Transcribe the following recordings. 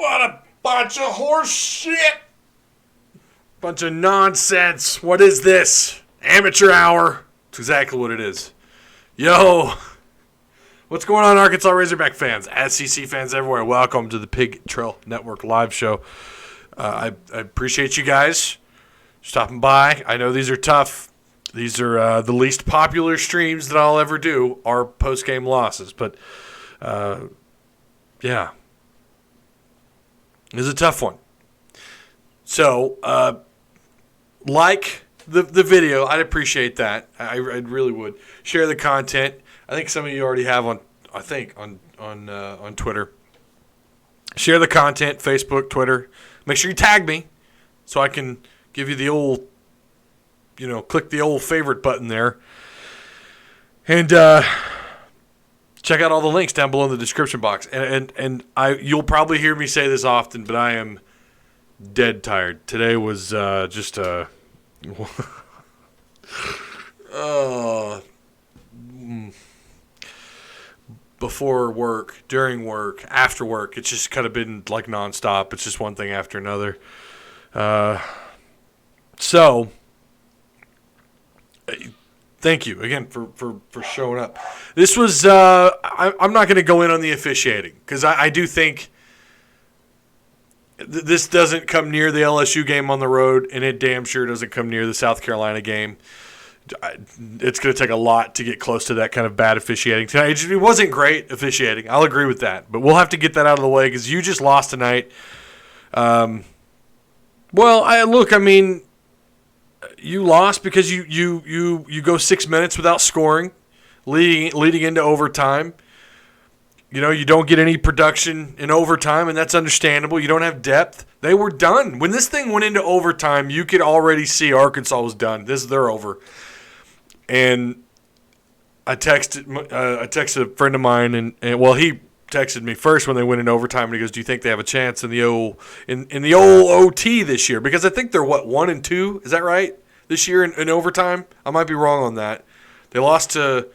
What a bunch of horse shit. Bunch of nonsense. What is this? Amateur hour. It's exactly what it is. Yo. What's going on, Arkansas Razorback fans? SEC fans everywhere. Welcome to the Pig Trail Network live show. I appreciate you guys stopping by. I know these are tough. These are the least popular streams that I'll ever do are post-game losses. But, yeah. It's a tough one. So, like the video. I'd appreciate that. I really would. Share the content. I think some of you already have on Twitter. Share the content, Facebook, Twitter. Make sure you tag me so I can give you the old, click the old favorite button there. And check out all the links down below in the description box. And you'll probably hear me say this often, but I am dead tired. Today was just a before work, during work, after work. It's just kind of been like nonstop. It's just one thing after another. So, thank you again for showing up. This was, I'm not going to go in on the officiating because I do think this doesn't come near the LSU game on the road, and it damn sure doesn't come near the South Carolina game. It's going to take a lot to get close to that kind of bad officiating tonight. It wasn't great officiating. I'll agree with that. But we'll have to get that out of the way because you just lost tonight. You lost because you go 6 minutes without scoring, leading into overtime. You don't get any production in overtime, and that's understandable. You don't have depth. They were done. When this thing went into overtime, you could already see Arkansas was done. They're over. And I texted a friend of mine, and he texted me first when they went into overtime, and he goes, "Do you think they have a chance in the old OT this year?" Because I think they're 1-2, is that right? This year in overtime, I might be wrong on that. They lost to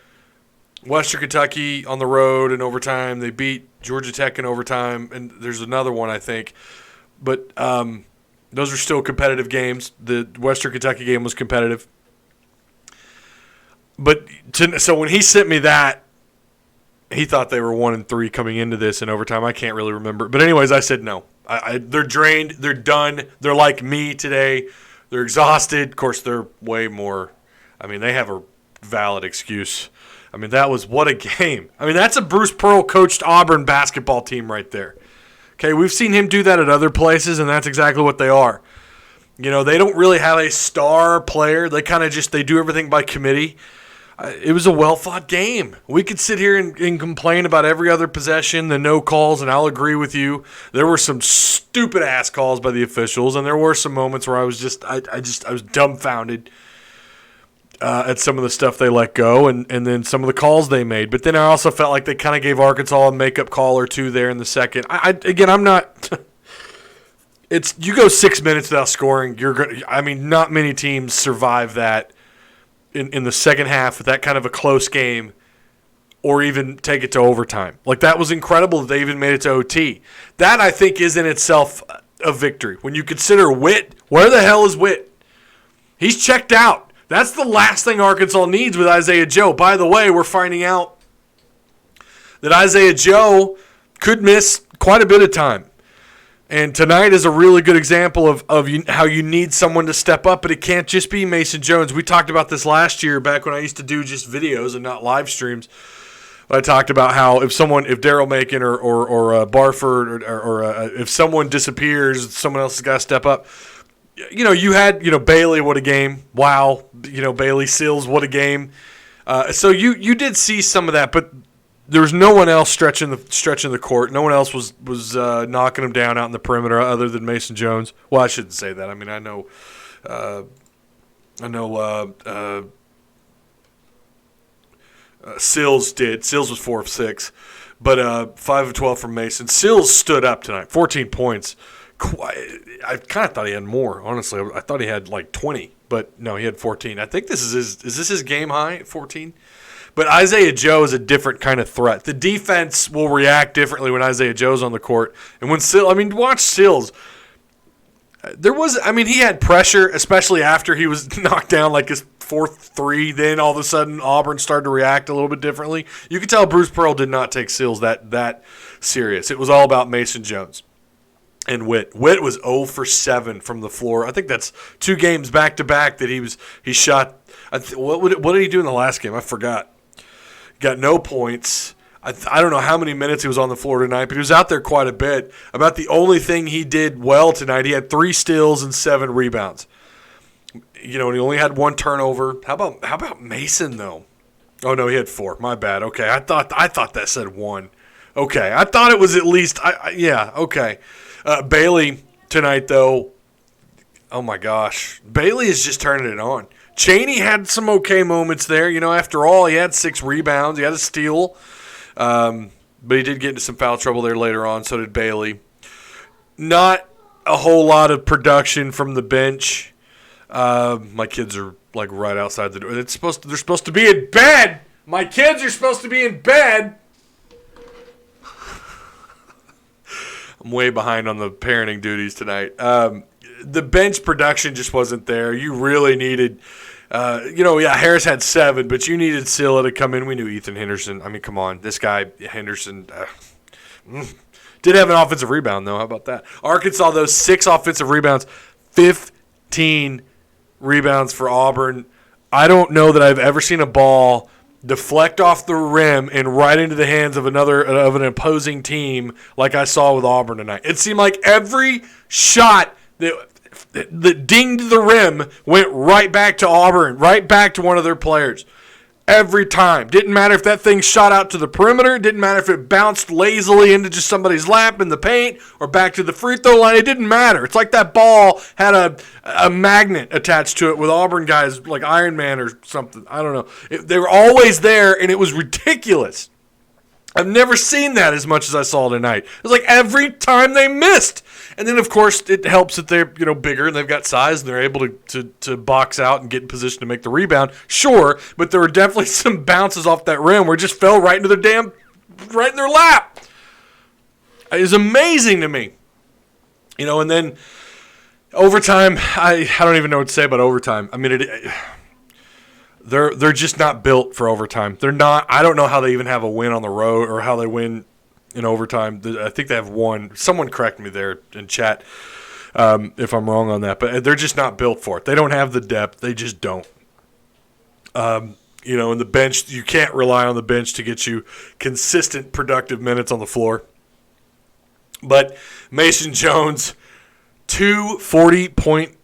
Western Kentucky on the road in overtime. They beat Georgia Tech in overtime, and there's another one I think, but those are still competitive games. The Western Kentucky game was competitive. But so when he sent me that, he thought they were 1-3 coming into this in overtime. I can't really remember. But anyways, I said no. They're drained. They're done. They're like me today. They're exhausted. Of course, they're way more. They have a valid excuse. What a game. That's a Bruce Pearl coached Auburn basketball team right there. Okay, we've seen him do that at other places, and that's exactly what they are. They don't really have a star player. They kind of they do everything by committee. It was a well-fought game. We could sit here and complain about every other possession, the no calls, and I'll agree with you. There were some stupid-ass calls by the officials, and there were some moments where I was dumbfounded at some of the stuff they let go and then some of the calls they made. But then I also felt like they kind of gave Arkansas a makeup call or two there in the second. I'm not – you go 6 minutes without scoring. Not many teams survive that in the second half with that kind of a close game or even take it to overtime. Like, that was incredible that they even made it to OT. That, I think, is in itself a victory. When you consider Witt, where the hell is Witt? He's checked out. That's the last thing Arkansas needs with Isaiah Joe. By the way, we're finding out that Isaiah Joe could miss quite a bit of time. And tonight is a really good example of how you need someone to step up, but it can't just be Mason Jones. We talked about this last year back when I used to do just videos and not live streams. I talked about how if Daryl Macon or Barford or if someone disappears, someone else has got to step up. You had Bailey, what a game! Wow, Bailey Sills, what a game! So you did see some of that, but there was no one else stretching the court. No one else was knocking him down out in the perimeter other than Mason Jones. Well, I shouldn't say that. I know. Sills did. Sills was 4 of 6, but 5 of 12 from Mason. Sills stood up tonight, 14 points. I kind of thought he had more, honestly. I thought he had like 20, but no, he had 14. I think this is his game high, 14. But Isaiah Joe is a different kind of threat. The defense will react differently when Isaiah Joe's on the court. And when watch Sills. He had pressure, especially after he was knocked down like his fourth three. Then all of a sudden Auburn started to react a little bit differently. You could tell Bruce Pearl did not take Sills that serious. It was all about Mason Jones and Witt. Witt was 0 for 7 from the floor. I think that's 2 games back to back that he shot. What did he do in the last game? I forgot. Got no points. I don't know how many minutes he was on the floor tonight, but he was out there quite a bit. About the only thing he did well tonight, he had 3 steals and 7 rebounds. And he only had 1 turnover. How about Mason though? Oh no, he had 4. My bad. Okay, I thought that said 1. Okay, I thought it was at least. Yeah. Okay. Bailey tonight though. Oh my gosh, Bailey is just turning it on. Chaney had some okay moments there. After all, he had 6 rebounds. He had a steal. But he did get into some foul trouble there later on. So did Bailey. Not a whole lot of production from the bench. My kids are like right outside the door. They're supposed to be in bed. My kids are supposed to be in bed. I'm way behind on the parenting duties tonight. The bench production just wasn't there. You really needed, Harris had 7, but you needed Scylla to come in. We knew Ethan Henderson. I mean, come on. This guy, Henderson, did have an offensive rebound, though. How about that? Arkansas, those 6 offensive rebounds, 15 rebounds for Auburn. I don't know that I've ever seen a ball deflect off the rim and right into the hands of an opposing team like I saw with Auburn tonight. It seemed like every shot that dinged the rim went right back to Auburn, right back to one of their players. Every time. Didn't matter if that thing shot out to the perimeter. Didn't matter if it bounced lazily into just somebody's lap in the paint or back to the free throw line. It didn't matter. It's like that ball had a magnet attached to it with Auburn guys like Iron Man or something. I don't know. They were always there, and it was ridiculous. I've never seen that as much as I saw tonight. It was like every time they missed. And then, of course, it helps that they're bigger and they've got size and they're able to box out and get in position to make the rebound. Sure, but there were definitely some bounces off that rim where it just fell right into right in their lap. It was amazing to me. And then overtime, I don't even know what to say about overtime. I mean, they're just not built for overtime. They're not. I don't know how they even have a win on the road or how they win in overtime. I think they have 1. Someone correct me there in chat if I'm wrong on that. But they're just not built for it. They don't have the depth. They just don't. And the bench, you can't rely on the bench to get you consistent, productive minutes on the floor. But Mason Jones, 2 40-point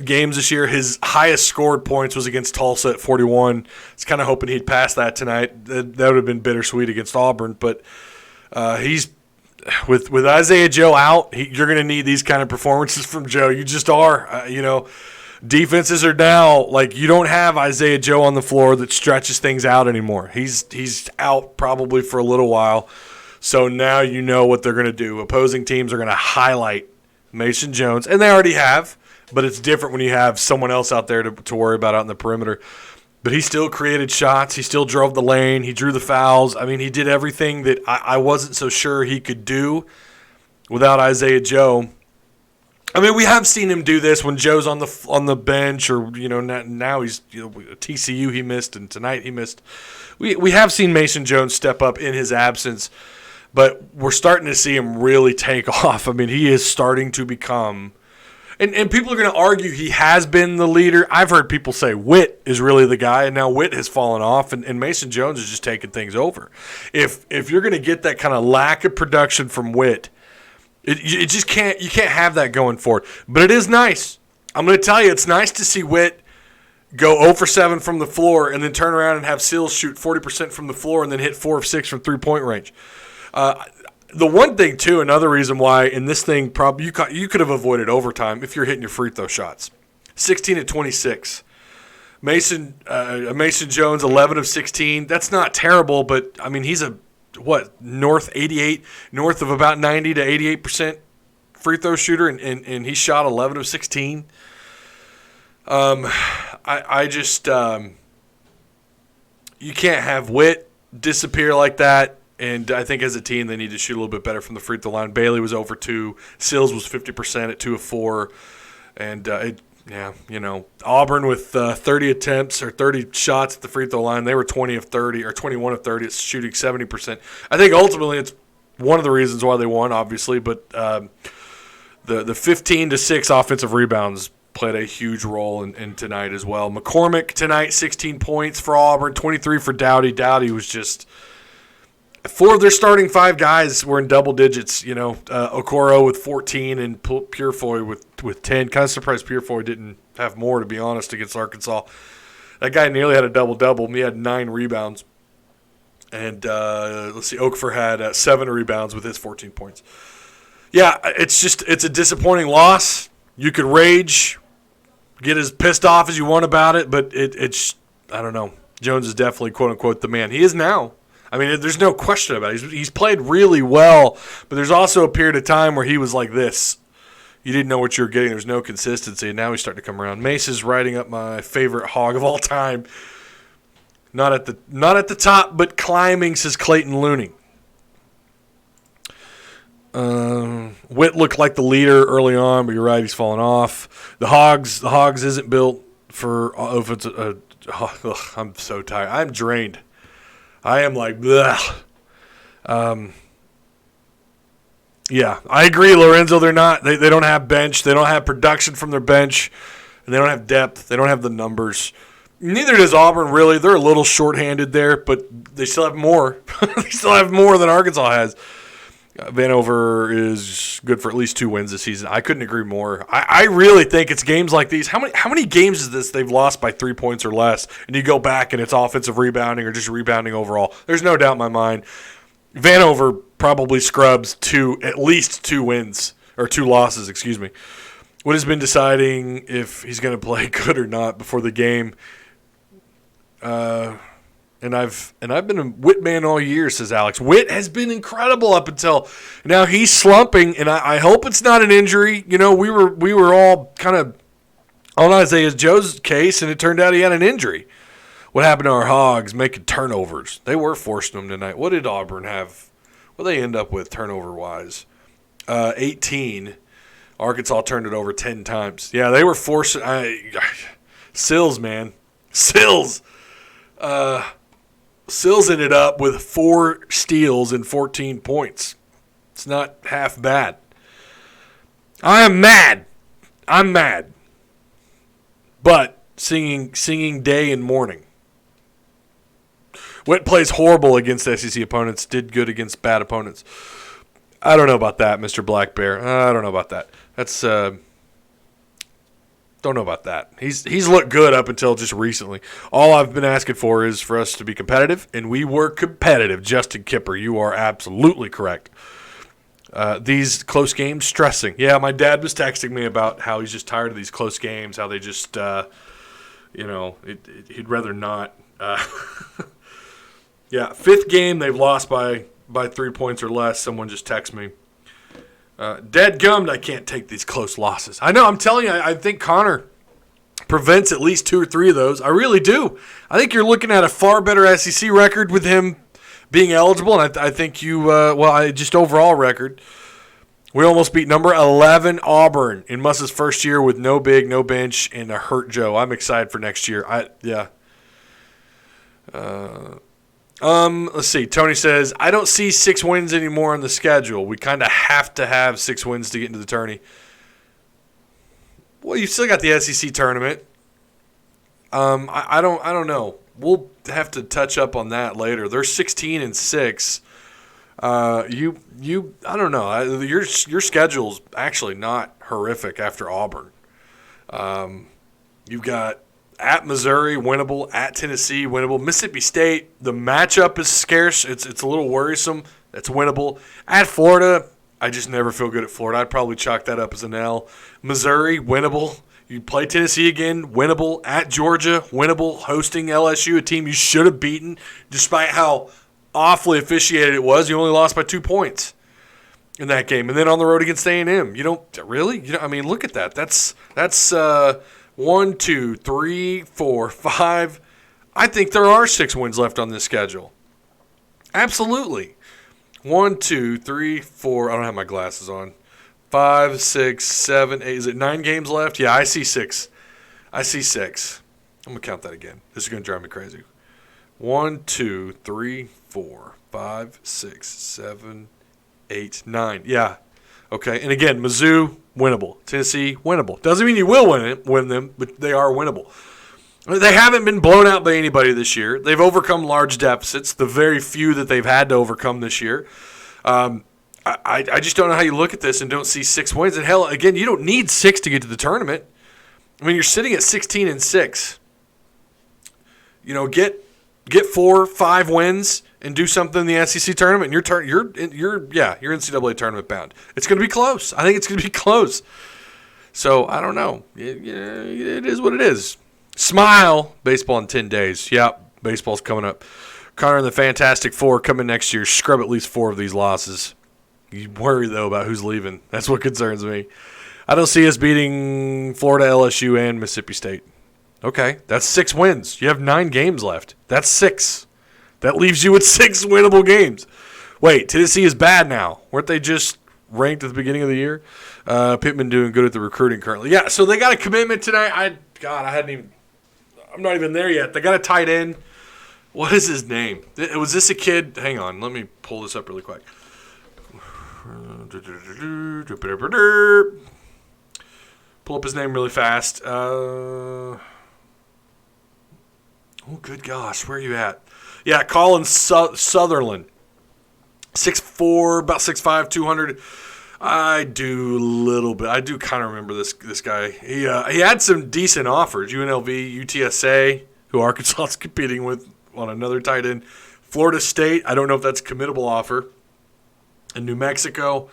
games this year. His highest scored points was against Tulsa at 41. I was kind of hoping he'd pass that tonight. That would have been bittersweet against Auburn. But he's with Isaiah Joe out, you're going to need these kind of performances from Joe. You just are. Defenses are now like you don't have Isaiah Joe on the floor that stretches things out anymore. He's out probably for a little while. So now you know what they're going to do. Opposing teams are going to highlight Mason Jones, and they already have. But it's different when you have someone else out there to worry about out in the perimeter. But he still created shots. He still drove the lane. He drew the fouls. I mean, he did everything that I wasn't so sure he could do without Isaiah Joe. I mean, we have seen him do this when Joe's on the bench, or now he's TCU he missed, and tonight he missed. We have seen Mason Jones step up in his absence, but we're starting to see him really take off. I mean, he is starting to become. And people are going to argue he has been the leader. I've heard people say Witt is really the guy, and now Witt has fallen off, and Mason Jones is just taking things over. If you're going to get that kind of lack of production from Witt, it just can't. You can't have that going forward. But it is nice. I'm going to tell you, it's nice to see Witt go 0 for 7 from the floor, and then turn around and have Sills shoot 40% from the floor, and then hit 4 of 6 from 3-point range. The one thing, too, another reason why in this thing probably you could have avoided overtime if you're hitting your free throw shots. 16 of 26. Mason Jones, 11 of 16. That's not terrible, but, I mean, he's north of about 90 to 88% free throw shooter, and he shot 11 of 16. you can't have Witt disappear like that. And I think as a team, they need to shoot a little bit better from the free throw line. Bailey was over 2. Sills was 50% at 2 of 4. And, Auburn with 30 attempts or 30 shots at the free throw line. They were 20 of 30 or 21 of 30. It's shooting 70%. I think ultimately it's one of the reasons why they won, obviously. But the 15-6 offensive rebounds played a huge role in tonight as well. McCormick tonight, 16 points for Auburn, 23 for Dowdy. Dowdy was just – 4 of their starting 5 guys were in double digits. Okoro with 14 and Purefoy with 10. Kind of surprised Purefoy didn't have more, to be honest, against Arkansas. That guy nearly had a double-double. He had 9 rebounds. And Okafor had 7 rebounds with his 14 points. Yeah, it's a disappointing loss. You could rage, get as pissed off as you want about it, but it's I don't know. Jones is definitely, quote-unquote, the man. He is now. I mean, there's no question about it. He's played really well, but there's also a period of time where he was like this. You didn't know what you were getting. There's no consistency, and now he's starting to come around. Mace is riding up my favorite Hog of all time. Not at the top, but climbing, says Clayton Looney. Witt looked like the leader early on, but you're right, he's fallen off. The Hogs isn't built for offensive. I'm so tired. I'm drained. I am like, bleh. Yeah, I agree, Lorenzo. They're not. They don't have bench. They don't have production from their bench. And they don't have depth. They don't have the numbers. Neither does Auburn, really. They're a little shorthanded there, but they still have more. They still have more than Arkansas has. Vanover is good for at least 2 wins this season. I couldn't agree more. I really think it's games like these. How many games is this they've lost by 3 points or less, and you go back and it's offensive rebounding or just rebounding overall? There's no doubt in my mind. Vanover probably scrubs at least 2 wins or 2 losses, excuse me. Wood has been deciding if he's going to play good or not before the game. And I've been a Witt man all year, says Alex. Witt has been incredible up until now. He's slumping, and I hope it's not an injury. We were all kind of on Isaiah Joe's case, and it turned out he had an injury. What happened to our Hogs making turnovers? They were forcing them tonight. What did Auburn have? What did they end up with turnover-wise? 18. Arkansas turned it over 10 times. Yeah, they were forcing Sills, man. Sills. Sills ended up with 4 steals and 14 points. It's not half bad. I am mad. I'm mad. But singing day and morning. Witt plays horrible against SEC opponents, did good against bad opponents. I don't know about that, Mr. Black Bear. I don't know about that. Don't know about that. He's looked good up until just recently. All I've been asking for is for us to be competitive, and we were competitive. Justin Kipper, you are absolutely correct. These close games, stressing. Yeah, my dad was texting me about how he's just tired of these close games, how they just, he'd rather not. Yeah, 5th game they've lost by 3 points or less. Someone just texted me. Dead gummed, I can't take these close losses. I know, I'm telling you, I think Connor prevents at least 2 or 3 of those. I really do. I think you're looking at a far better SEC record with him being eligible, and I think just overall record. We almost beat number 11 Auburn in Muss's first year with no big, no bench, and a hurt Joe. I'm excited for next year. Let's see. Tony says, I don't see 6 wins anymore on the schedule. We kind of have to have 6 wins to get into the tourney. Well, you still got the SEC tournament. I don't know. We'll have to touch up on that later. They're 16-6. I don't know. Your schedule's actually not horrific after Auburn. You've got at Missouri, winnable. At Tennessee, winnable. Mississippi State, the matchup is scarce. It's a little worrisome. That's winnable. At Florida, I just never feel good at Florida. I'd probably chalk that up as an L. Missouri, winnable. You play Tennessee again, winnable. At Georgia, winnable. Hosting LSU, a team you should have beaten, despite how awfully officiated it was. You only lost by 2 points in that game. And then on the road against A&M. You don't really? Look at that. That's 1, 2, 3, 4, 5. I think there are 6 wins left on this schedule. Absolutely. 1, 2, 3, 4. I don't have my glasses on. 5, 6, 7, 8. Is it 9 games left? Yeah, I see 6. I'm going to count that again. This is going to drive me crazy. 1, 2, 3, 4, 5, 6, 7, 8, 9. Yeah. Okay. And again, Mizzou, winnable. Tennessee, winnable. Doesn't mean you will win them, but they are winnable. They haven't been blown out by anybody this year. They've overcome large deficits, the very few that they've had to overcome this year. I just don't know how you look at this and don't see 6 wins. And hell, again, you don't need 6 to get to the tournament. I mean, you're sitting at 16-6. You know, get 4, 5 wins and do something in the SEC tournament. And you're NCAA tournament bound. It's going to be close. I think it's going to be close. So I don't know. It is what it is. Smile. Baseball in 10 days. Yep, baseball's coming up. Connor and the Fantastic Four coming next year. Scrub at least 4 of these losses. You worry, though, about who's leaving. That's what concerns me. I don't see us beating Florida, LSU, and Mississippi State. Okay, that's 6 wins. You have 9 games left. That's 6. That leaves you with 6 winnable games. Wait, Tennessee is bad now. Weren't they just ranked at the beginning of the year? Pittman doing good at the recruiting currently. Yeah, so they got a commitment tonight. I'm not even there yet. They got a tight end. What is his name? Was this a kid? Hang on. Let me pull this up really quick. Pull up his name really fast. Oh, good gosh. Where are you at? Yeah, Colin Sutherland. 6'4", about 6'5", 200. I do kind of remember this guy. He had some decent offers. UNLV, UTSA, who Arkansas is competing with on another tight end. Florida State, I don't know if that's a committable offer. And New Mexico.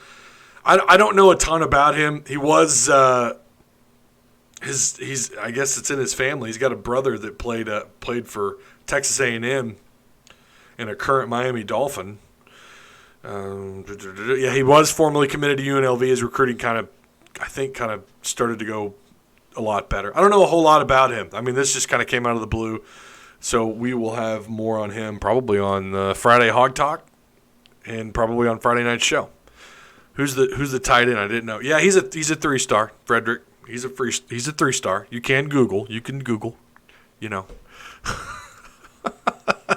I don't know a ton about him. He was he's I guess it's in his family. He's got a brother that played for Texas A&M and a current Miami Dolphin. Yeah, he was formerly committed to UNLV. His recruiting kind of started to go a lot better. I don't know a whole lot about him. I mean, this just kind of came out of the blue. So we will have more on him probably on Friday Hog Talk and probably on Friday night show. Who's the tight end? I didn't know. Yeah, he's a 3-star. Frederick. He's a 3-star. You can Google. You know.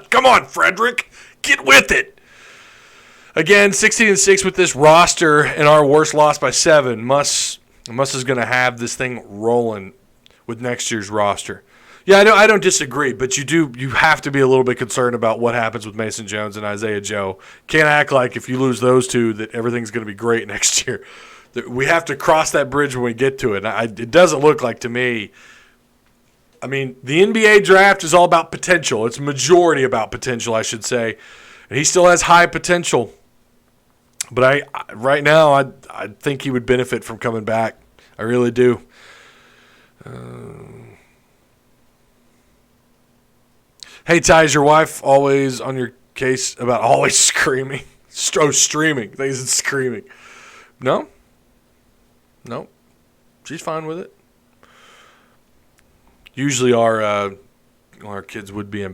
Come on, Frederick. Get with it. Again, 16-6 with this roster and our worst loss by 7. Muss is going to have this thing rolling with next year's roster. Yeah, I don't disagree, but you have to be a little bit concerned about what happens with Mason Jones and Isaiah Joe. Can't act like if you lose those two that everything's going to be great next year. We have to cross that bridge when we get to it. It doesn't look like to me. I mean, the NBA draft is all about potential. It's majority about potential, I should say. And he still has high potential. But right now, I think he would benefit from coming back. I really do. Hey, Ty, is your wife always on your case about always screaming? Streaming. Things and screaming. No. She's fine with it. Usually our kids would be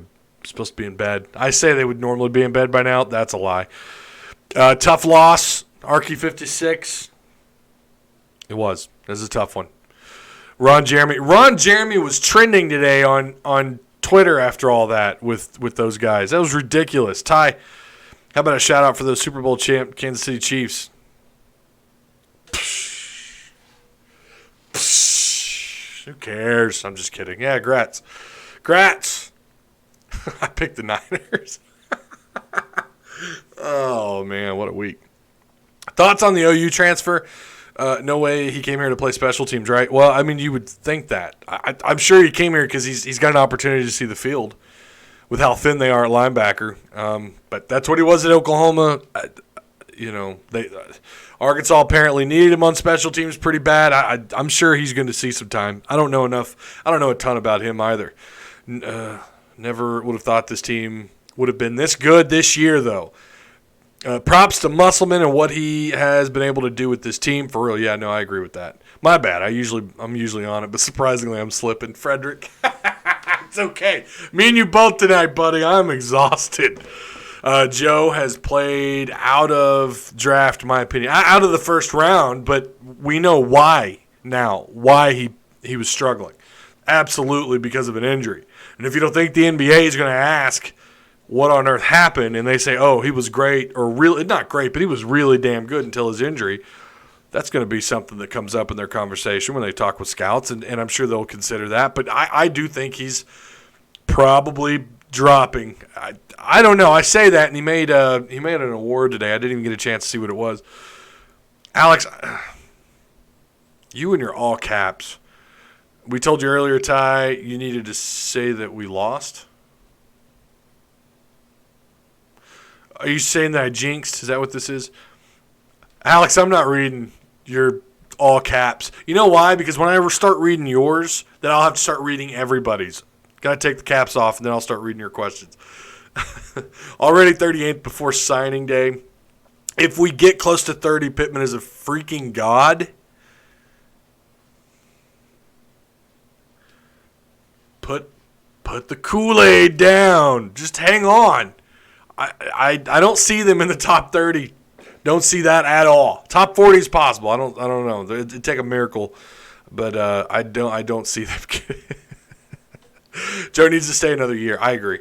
supposed to be in bed. I say they would normally be in bed by now. That's a lie. Tough loss. Archie 56. It was. This is a tough one. Ron Jeremy was trending today on Twitter after all that with those guys. That was ridiculous. Ty, how about a shout out for those Super Bowl champ Kansas City Chiefs? Who cares? I'm just kidding. Yeah, grats. I picked the Niners. Oh, man, what a week. Thoughts on the OU transfer? No way he came here to play special teams, right? Well, I mean, you would think that. I'm sure he came here because he's got an opportunity to see the field with how thin they are at linebacker. But that's what he was at Oklahoma. Arkansas apparently needed him on special teams pretty bad. I'm sure he's going to see some time. I don't know enough. I don't know a ton about him either. Never would have thought this team would have been this good this year, though. Props to Musselman and what he has been able to do with this team. For real, yeah, no, I agree with that. My bad. I'm usually on it, but surprisingly, I'm slipping. Frederick, It's okay. Me and you both tonight, buddy. I'm exhausted. Joe has played out of draft, in my opinion, out of the first round, but we know why now, why he was struggling. Absolutely because of an injury. And if you don't think the NBA is going to ask what on earth happened, and they say, oh, he was great, or really not great, but he was really damn good until his injury, that's going to be something that comes up in their conversation when they talk with scouts, and I'm sure they'll consider that. But I do think he's probably dropping. I don't know. I say that, and he made an award today. I didn't even get a chance to see what it was. Alex, you and your all caps. We told you earlier, Ty, you needed to say that we lost. Are you saying that I jinxed? Is that what this is? Alex, I'm not reading your all caps. You know why? Because when I ever start reading yours, then I'll have to start reading everybody's. Got to take the caps off, and then I'll start reading your questions. Already 38th before signing day. If we get close to 30, Pittman is a freaking god. Put the Kool-Aid down. Just hang on. I don't see them in the top 30. Don't see that at all. Top 40 is possible. I don't know. It'd take a miracle, but I don't see them. Joe needs to stay another year. I agree.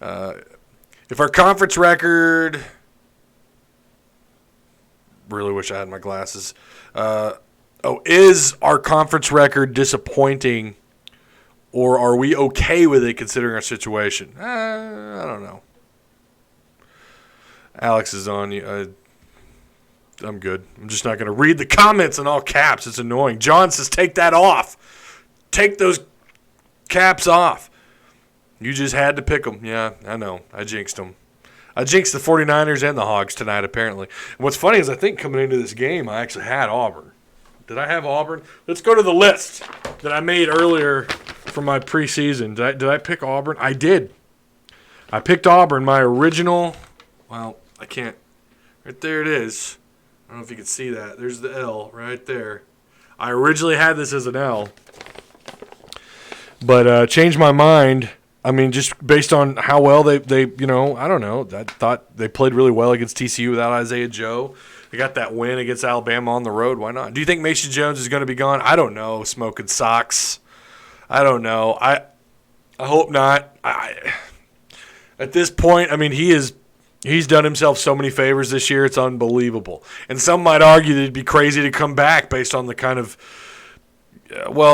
If our conference record, really wish I had my glasses. Is our conference record disappointing, or are we okay with it considering our situation? I don't know. Alex is on you. I'm good. I'm just not going to read the comments in all caps. It's annoying. John says, take that off. Take those caps off. You just had to pick them. Yeah, I know. I jinxed them. I jinxed the 49ers and the Hogs tonight, apparently. And what's funny is I think coming into this game, I actually had Auburn. Did I have Auburn? Let's go to the list that I made earlier for my preseason. Did I pick Auburn? I did. I picked Auburn, my original. Well, I can't. Right there it is. I don't know if you can see that. There's the L right there. I originally had this as an L, but changed my mind. I mean, just based on how well they I don't know. I thought they played really well against TCU without Isaiah Joe. They got that win against Alabama on the road. Why not? Do you think Mason Jones is going to be gone? I don't know. Smoking socks. I don't know. I hope not. At this point, I mean, he's done himself so many favors this year. It's unbelievable. And some might argue that it'd be crazy to come back based on the kind of,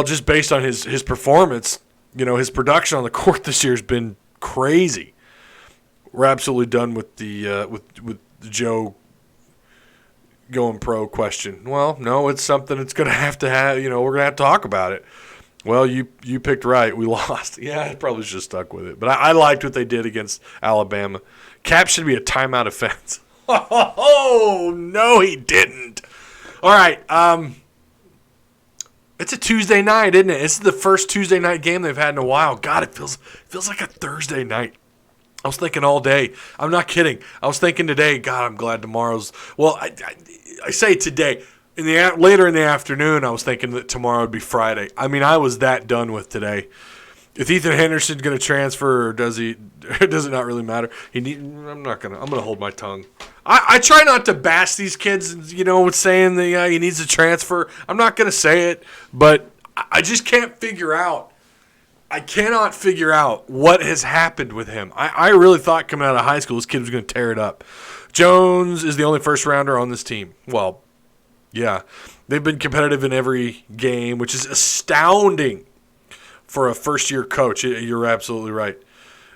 just based on his performance. You know, his production on the court this year has been crazy. We're absolutely done with the with Joe going pro question. Well, no, it's something that's going to have. We're going to have to talk about it. Well, you picked right. We lost. Yeah, I probably should have stuck with it. But I liked what they did against Alabama. Cap should be a timeout offense. Oh, no, he didn't. All right. It's a Tuesday night, isn't it? This is the first Tuesday night game they've had in a while. God, it feels like a Thursday night. I was thinking all day. I'm not kidding. I was thinking today, God, I'm glad tomorrow's. Well, I say today. Later in the afternoon, I was thinking that tomorrow would be Friday. I mean, I was that done with today. If Ethan Henderson's going to transfer, or does he? Does it not really matter? I'm gonna hold my tongue. I try not to bash these kids. With saying that he needs to transfer. I'm not going to say it, but I just can't figure out. I cannot figure out what has happened with him. I really thought coming out of high school, this kid was going to tear it up. Jones is the only first rounder on this team. Well, yeah, they've been competitive in every game, which is astounding for a first-year coach. You're absolutely right.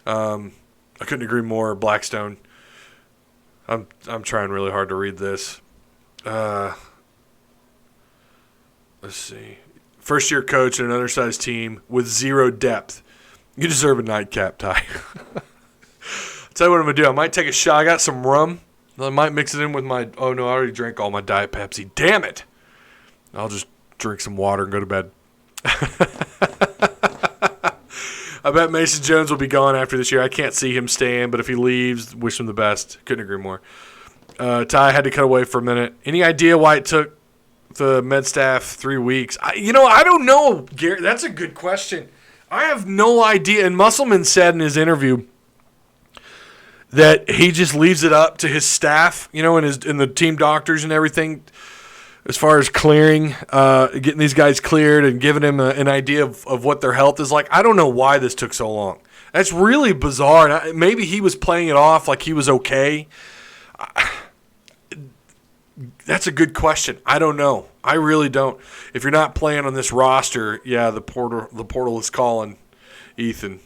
I couldn't agree more. Blackstone. I'm trying really hard to read this. Let's see. First-year coach in an undersized team with zero depth. You deserve a nightcap, Ty. I'll tell you what I'm going to do. I might take a shot. I got some rum. I might mix it in with my – oh, no, I already drank all my Diet Pepsi. Damn it. I'll just drink some water and go to bed. I bet Mason Jones will be gone after this year. I can't see him staying, but if he leaves, wish him the best. Couldn't agree more. Ty had to cut away for a minute. Any idea why it took the med staff 3 weeks? I don't know, Garrett. That's a good question. I have no idea. And Musselman said in his interview that he just leaves it up to his staff, and the team doctors and everything, as far as clearing, getting these guys cleared and giving them an idea of what their health is like. I don't know why this took so long. That's really bizarre. And maybe he was playing it off like he was okay. That's a good question. I don't know. I really don't. If you're not playing on this roster, yeah, the portal is calling. Ethan,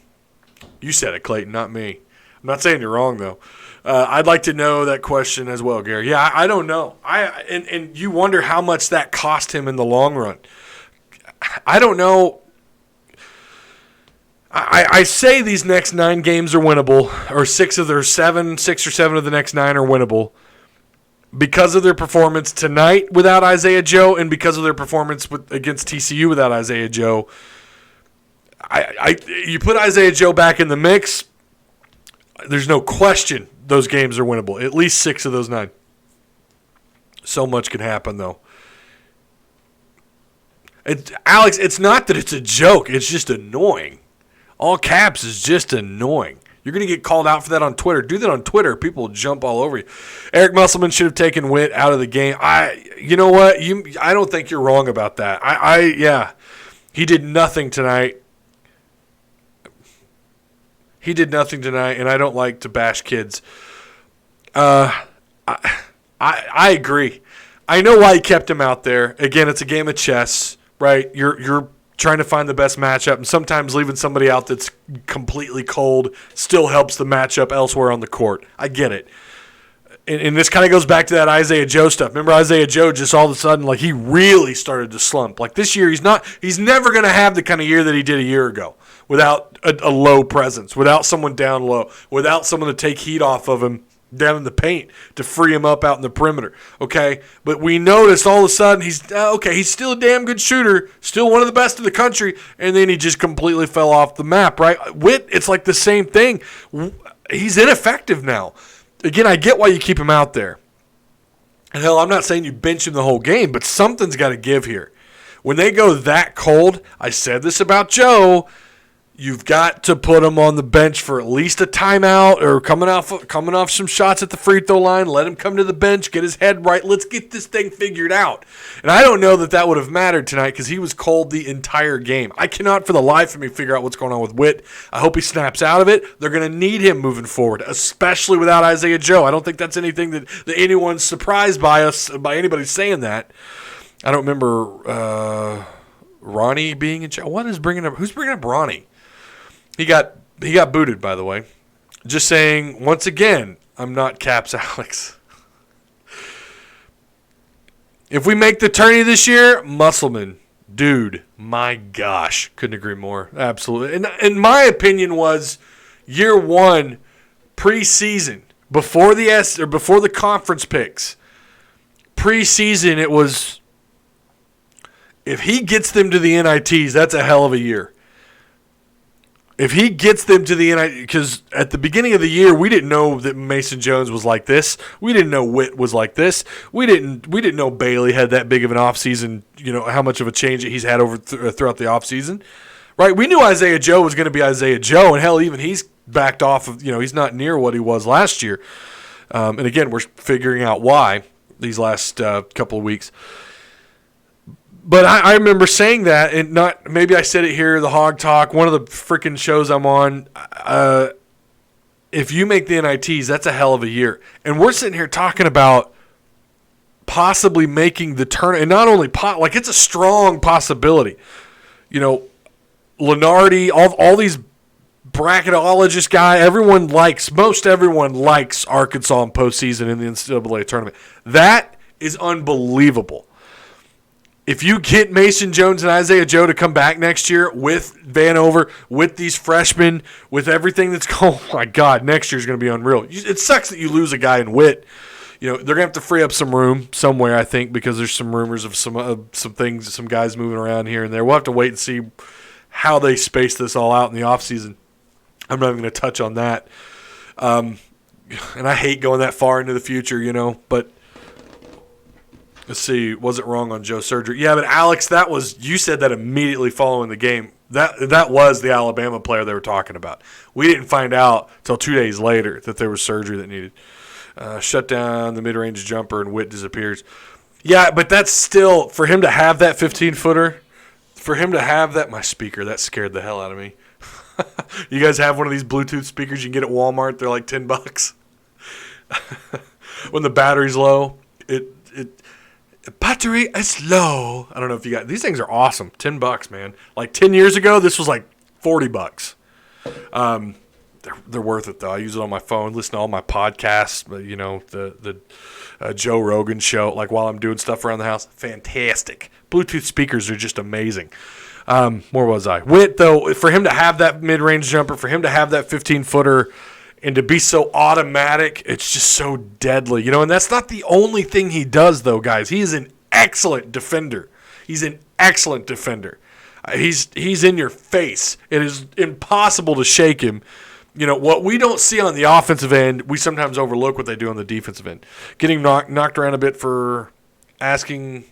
you said it, Clayton, not me. I'm not saying you're wrong though. I'd like to know that question as well, Gary. Yeah, I don't know. And you wonder how much that cost him in the long run. I don't know. I say these next 9 games are winnable, or 6 or 7 of the next 9 are winnable because of their performance tonight without Isaiah Joe and because of their performance against TCU without Isaiah Joe. You put Isaiah Joe back in the mix, there's no question those games are winnable. At least 6 of those 9. So much can happen, though. Alex, it's not that it's a joke. It's just annoying. All caps is just annoying. You're going to get called out for that on Twitter. Do that on Twitter. People will jump all over you. Eric Musselman should have taken Witt out of the game. You know what? I don't think you're wrong about that. Yeah. He did nothing tonight. And I don't like to bash kids. I agree. I know why he kept him out there. Again, it's a game of chess, right? You're trying to find the best matchup, and sometimes leaving somebody out that's completely cold still helps the matchup elsewhere on the court. I get it. And this kind of goes back to that Isaiah Joe stuff. Remember Isaiah Joe just all of a sudden, like, he really started to slump. Like this year, he's never going to have the kind of year that he did a year ago without a low presence, without someone down low, without someone to take heat off of him down in the paint to free him up out in the perimeter, okay? But we noticed all of a sudden he's still a damn good shooter, still one of the best in the country, and then he just completely fell off the map, right? Witt, it's like the same thing. He's ineffective now. Again, I get why you keep him out there. And hell, I'm not saying you bench him the whole game, but something's got to give here. When they go that cold, I said this about Joe, you've got to put him on the bench for at least a timeout or coming off some shots at the free throw line. Let him come to the bench, get his head right. Let's get this thing figured out. And I don't know that would have mattered tonight because he was cold the entire game. I cannot for the life of me figure out what's going on with Witt. I hope he snaps out of it. They're going to need him moving forward, especially without Isaiah Joe. I don't think that's anything that anyone's surprised by anybody saying that. I don't remember Ronnie being in charge. Who's bringing up Ronnie? He got booted, by the way. Just saying, once again, I'm not Caps Alex. If we make the tourney this year, Musselman, dude, my gosh, couldn't agree more. Absolutely. And my opinion was year one, preseason, before the conference picks, preseason it was, if he gets them to the NITs, that's a hell of a year. If he gets them to the NIT, because at the beginning of the year we didn't know that Mason Jones was like this. We didn't know Witt was like this. We didn't know Bailey had that big of an offseason, how much of a change he's had throughout the offseason. Right? We knew Isaiah Joe was going to be Isaiah Joe, and hell, even he's backed off of, he's not near what he was last year. And again, we're figuring out why these last couple of weeks. But I remember saying that, and maybe I said it here, the Hog Talk, one of the freaking shows I'm on. If you make the NITs, that's a hell of a year. And we're sitting here talking about possibly making the tournament, and not only it's a strong possibility. Lenardi, all these bracketologist guy, most everyone likes Arkansas in postseason in the NCAA tournament. That is unbelievable. If you get Mason Jones and Isaiah Joe to come back next year with Vanover, with these freshmen, with everything that's going, oh my God, next year's going to be unreal. It sucks that you lose a guy in Witt. They're going to have to free up some room somewhere, I think, because there's some rumors of some things, some guys moving around here and there. We'll have to wait and see how they space this all out in the offseason. I'm not even going to touch on that. And I hate going that far into the future, but Let's see. Wasn't wrong on Joe's surgery. Yeah, but Alex, you said that immediately following the game. That was the Alabama player they were talking about. We didn't find out until 2 days later that there was surgery that needed. Shut down the mid-range jumper and Witt disappears. Yeah, but that's still, for him to have that 15-footer, for him to have that, my speaker, that scared the hell out of me. You guys have one of these Bluetooth speakers you can get at Walmart? They're like $10. When the battery's low, battery is low. I don't know if you got these things are awesome. $10, man. Like 10 years ago, this was like $40. They're worth it though. I use it on my phone, listen to all my podcasts. You know, the Joe Rogan show, like while I'm doing stuff around the house. Fantastic. Bluetooth speakers are just amazing. Where was I? Witt though, for him to have that mid-range jumper, for him to have that 15-footer. And to be so automatic, it's just so deadly. You know, and that's not the only thing he does, though, guys. He is an excellent defender. He's in your face. It is impossible to shake him. You know, what we don't see on the offensive end, we sometimes overlook what they do on the defensive end. Getting knocked around a bit for asking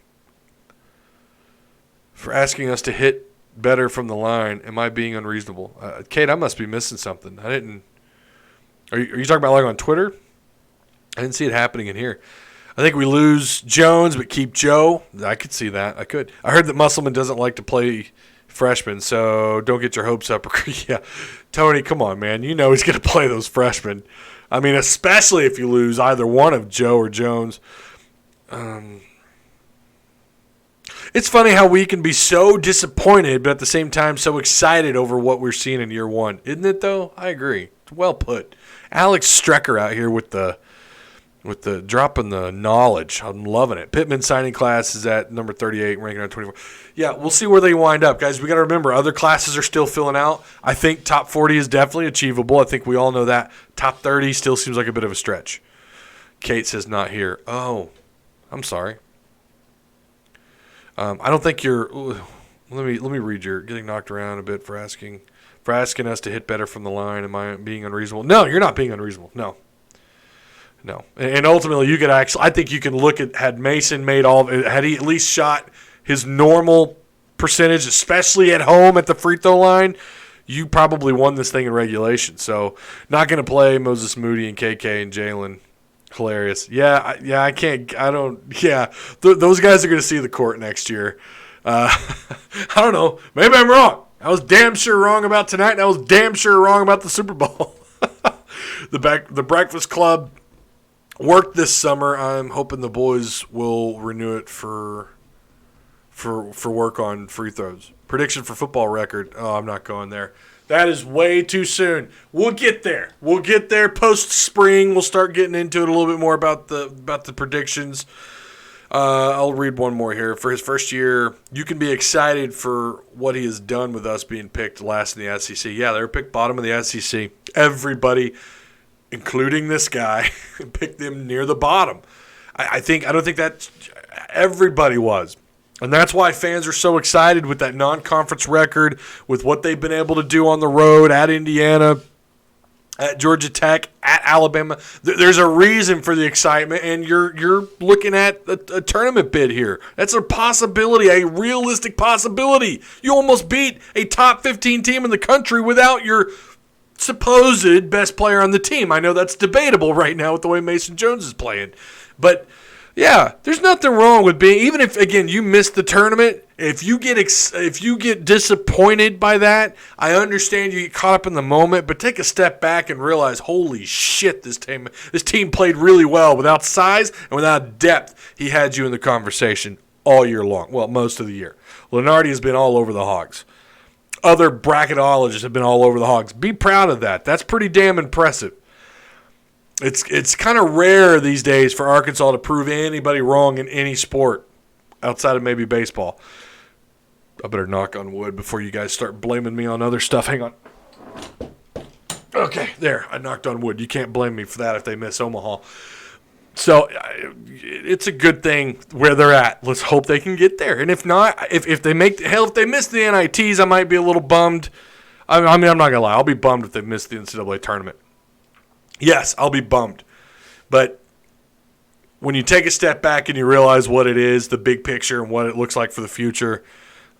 us to hit better from the line. Am I being unreasonable? Kate, I must be missing something. I didn't. Are you talking about like on Twitter? I didn't see it happening in here. I think we lose Jones but keep Joe. I could see that. I could. I heard that Musselman doesn't like to play freshmen, so don't get your hopes up. Yeah, Tony, come on, man. You know he's going to play those freshmen. I mean, especially if you lose either one of Joe or Jones. It's funny how we can be so disappointed but at the same time so excited over what we're seeing in year one. Isn't it, though? I agree. Well put. Alex Strecker out here with the dropping the knowledge. I'm loving it. Pittman signing class is at number 38, ranking on 24. Yeah, we'll see where they wind up, guys. We got to remember other classes are still filling out. I think top 40 is definitely achievable. I think we all know that. Top 30 still seems like a bit of a stretch. Kate says not here. Oh, I'm sorry. I don't think you're. Let me read your getting knocked around a bit for asking us to hit better from the line. Am I being unreasonable? No, you're not being unreasonable. No. And ultimately, you could actually. I think you can look at had Mason had he at least shot his normal percentage, especially at home at the free throw line, you probably won this thing in regulation. So not going to play Moses Moody and KK and Jalen. Hilarious. Yeah, I can't. I don't. Yeah, those guys are going to see the court next year. I don't know. Maybe I'm wrong. I was damn sure wrong about tonight, and I was damn sure wrong about the Super Bowl. The Breakfast Club worked this summer. I'm hoping the boys will renew it for work on free throws. Prediction for football record. Oh, I'm not going there. That is way too soon. We'll get there. Post-spring. We'll start getting into it a little bit more about the predictions. I'll read one more here. For his first year, you can be excited for what he has done with us being picked last in the SEC. Yeah, they were picked bottom of the SEC. Everybody, including this guy, picked them near the bottom. I don't think that everybody was. And that's why fans are so excited with that non-conference record, with what they've been able to do on the road at Indiana, at Georgia Tech, at Alabama. There's a reason for the excitement, and you're looking at a tournament bid here. That's a possibility, a realistic possibility. You almost beat a top 15 team in the country without your supposed best player on the team. I know that's debatable right now with the way Mason Jones is playing. But, yeah, there's nothing wrong with being – even if, again, you missed the tournament, if you get disappointed by that, I understand you get caught up in the moment, but take a step back and realize, holy shit, this team played really well. Without size and without depth, he had you in the conversation all year long. Well, most of the year. Lenardi has been all over the Hogs. Other bracketologists have been all over the Hogs. Be proud of that. That's pretty damn impressive. It's kind of rare these days for Arkansas to prove anybody wrong in any sport outside of maybe baseball. I better knock on wood before you guys start blaming me on other stuff. Hang on. Okay, there. I knocked on wood. You can't blame me for that if they miss Omaha. So it's a good thing where they're at. Let's hope they can get there. And if not, if they miss the NITs, I might be a little bummed. I mean, I'm not going to lie. I'll be bummed if they miss the NCAA tournament. Yes, I'll be bummed. But when you take a step back and you realize what it is, the big picture and what it looks like for the future,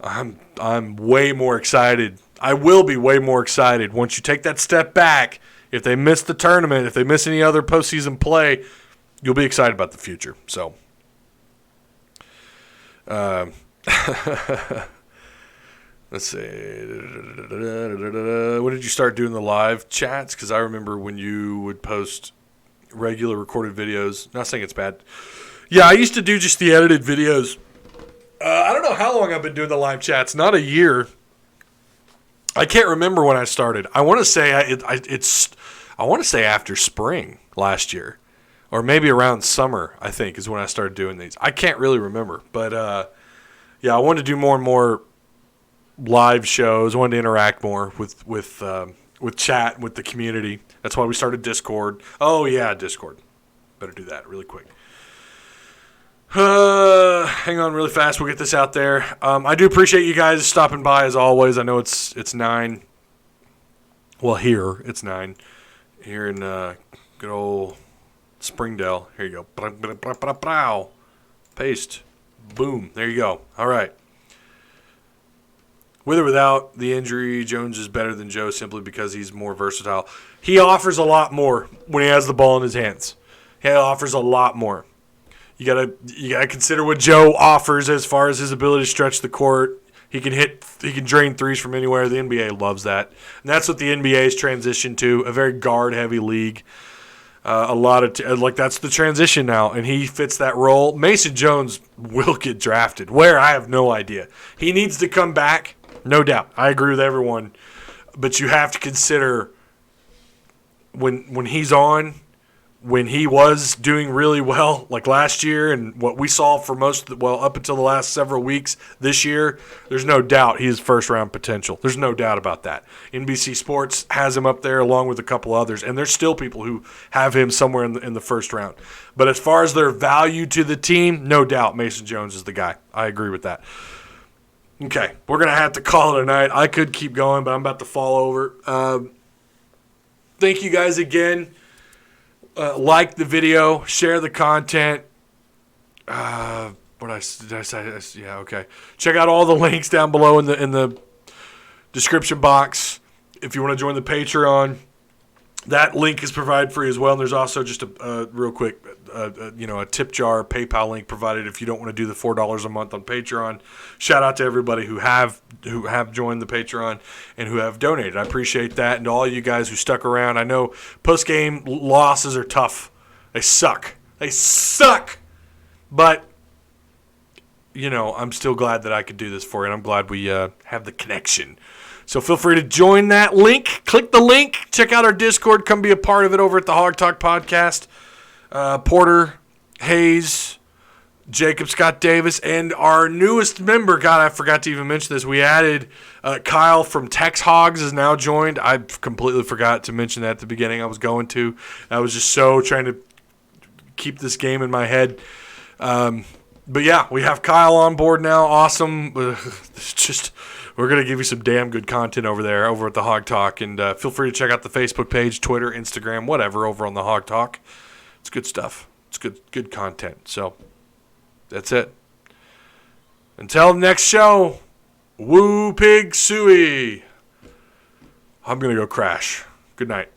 I'm way more excited. I will be way more excited once you take that step back. If they miss the tournament, if they miss any other postseason play, you'll be excited about the future. So, let's see. When did you start doing the live chats? Because I remember when you would post regular recorded videos. Not saying it's bad. Yeah, I used to do just the edited videos. I don't know how long I've been doing the live chats. Not a year. I can't remember when I started. I want to say I want to say after spring last year, or maybe around summer. I think is when I started doing these. I can't really remember, but yeah, I wanted to do more and more live shows. I wanted to interact more with chat, with the community. That's why we started Discord. Oh yeah, Discord. Better do that really quick. Hang on really fast. We'll get this out there. I do appreciate you guys stopping by as always. I know it's 9. Well, here it's 9. Here in good old Springdale. Here you go. Paste. Boom. There you go. All right. With or without the injury, Jones is better than Joe simply because he's more versatile. He offers a lot more when he has the ball in his hands. He offers a lot more. You gotta consider what Joe offers as far as his ability to stretch the court. He can drain threes from anywhere. The NBA loves that, and that's what the NBA's transitioned to, a very guard-heavy league. A lot of that's the transition now, and he fits that role. Mason Jones will get drafted. Where? I have no idea. He needs to come back, no doubt. I agree with everyone, but you have to consider when he's on. When he was doing really well, like last year, and what we saw for up until the last several weeks this year, there's no doubt he has first-round potential. There's no doubt about that. NBC Sports has him up there along with a couple others, and there's still people who have him somewhere in the first round. But as far as their value to the team, no doubt Mason Jones is the guy. I agree with that. Okay, we're going to have to call it a night. I could keep going, but I'm about to fall over. Thank you guys again. Like the video, share the content. Did I say? Yeah, okay. Check out all the links down below in the description box. If you want to join the Patreon, that link is provided free as well. And there's also just a real quick, a tip jar PayPal link provided if you don't want to do the $4 a month on Patreon. Shout out to everybody who have joined the Patreon and who have donated. I appreciate that, and to all you guys who stuck around. I know post-game losses are tough. They suck. But I'm still glad that I could do this for you, and I'm glad we have the connection. So feel free to join that link. Click the link. Check out our Discord. Come be a part of it over at the Hog Talk Podcast. Porter, Hayes, Jacob Scott Davis, and our newest member. God, I forgot to even mention this. We added Kyle from Tex Hogs is now joined. I completely forgot to mention that at the beginning. I was going to. I was just so trying to keep this game in my head. But yeah, we have Kyle on board now. Awesome. We're going to give you some damn good content over there, over at the Hog Talk. And feel free to check out the Facebook page, Twitter, Instagram, whatever, over on the Hog Talk. It's good stuff. It's good content. So that's it. Until next show, woo pig suey. I'm going to go crash. Good night.